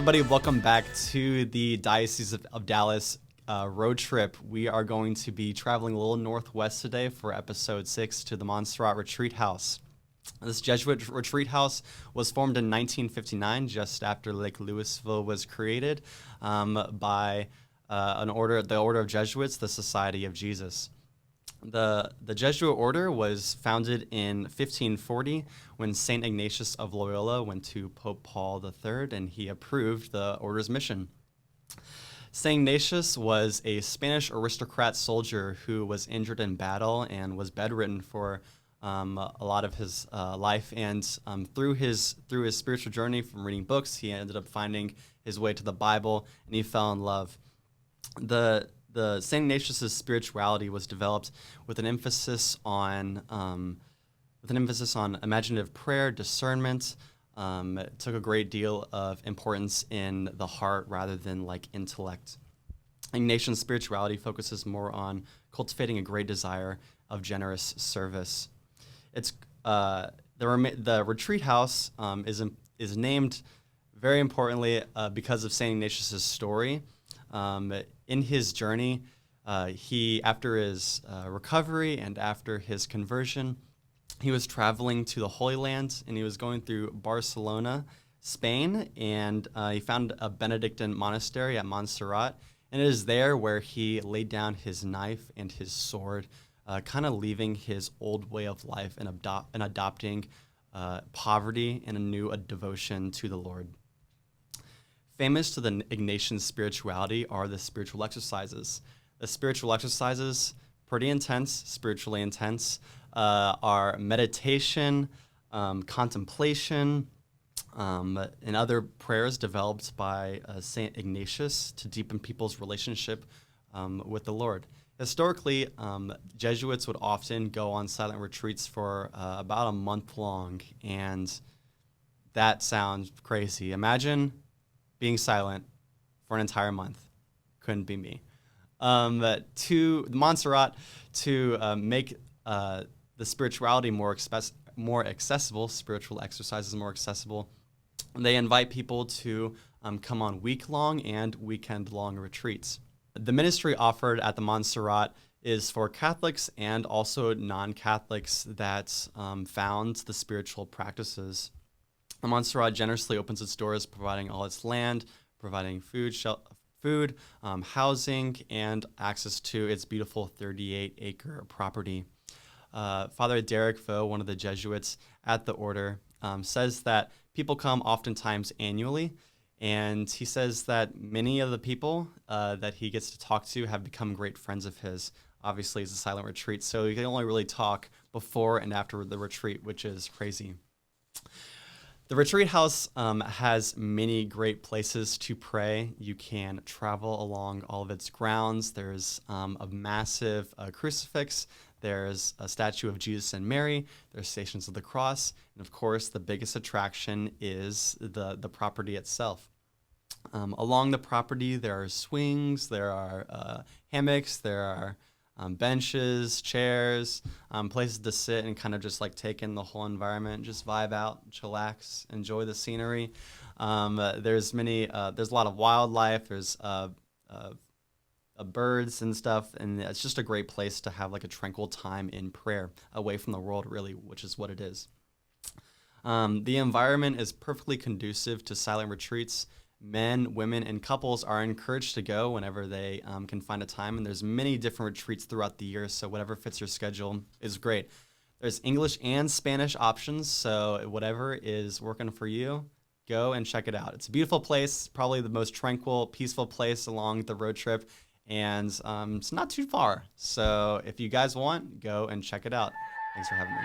everybody. Welcome back to the Diocese of Dallas road trip. We are going to be traveling a little northwest today for episode 6 to the Montserrat Retreat House. This Jesuit retreat house was formed in 1959, just after Lake Louisville was created by the Order of Jesuits, the Society of Jesus. The Jesuit order was founded in 1540 when St. Ignatius of Loyola went to Pope Paul III and he approved the order's mission. St. Ignatius was a Spanish aristocrat soldier who was injured in battle and was bedridden for a lot of his life. And through his spiritual journey from reading books, he ended up finding his way to the Bible and he fell in love. The St. Ignatius' spirituality was developed with an emphasis on imaginative prayer, discernment. It took a great deal of importance in the heart rather than like intellect. Ignatian spirituality focuses more on cultivating a great desire of generous service. It's the retreat house is named very importantly because of St. Ignatius' story. In his journey, after his recovery and after his conversion, he was traveling to the Holy Land, and he was going through Barcelona, Spain, and he found a Benedictine monastery at Montserrat, and it is there where he laid down his knife and his sword, kind of leaving his old way of life and adopting poverty and a new devotion to the Lord. Famous to the Ignatian spirituality are the spiritual exercises. The spiritual exercises, pretty intense, spiritually intense, are meditation, contemplation, and other prayers developed by St. Ignatius to deepen people's relationship with the Lord. Historically, Jesuits would often go on silent retreats for about a month long, and that sounds crazy. Imagine being silent for an entire month. Couldn't be me. To Montserrat, to make the spirituality more accessible, spiritual exercises more accessible, they invite people to come on week-long and weekend-long retreats. The ministry offered at the Montserrat is for Catholics and also non-Catholics that found the spiritual practices. The Montserrat generously opens its doors, providing all its land, providing food, housing, and access to its beautiful 38-acre property. Father Derek Vo, one of the Jesuits at the order, says that people come oftentimes annually, and he says that many of the people that he gets to talk to have become great friends of his. Obviously, it's a silent retreat, so you can only really talk before and after the retreat, which is crazy. The retreat house has many great places to pray. You can travel along all of its grounds. There's a massive crucifix. There's a statue of Jesus and Mary. There's Stations of the Cross. And of course, the biggest attraction is the property itself. Along the property, there are swings, there are hammocks, there are benches, chairs, places to sit and kind of just like take in the whole environment, just vibe out, chillax, enjoy the scenery. There's a lot of wildlife. There's birds and stuff, and it's just a great place to have like a tranquil time in prayer, away from the world, really, which is what it is. The environment is perfectly conducive to silent retreats. Men, women, and couples are encouraged to go whenever they can find a time, and there's many different retreats throughout the year, so whatever fits your schedule is great. There's English and Spanish options, so whatever is working for you, go and check it out. It's a beautiful place, probably the most tranquil, peaceful place along the road trip, and it's not too far. So if you guys want, go and check it out. Thanks for having me.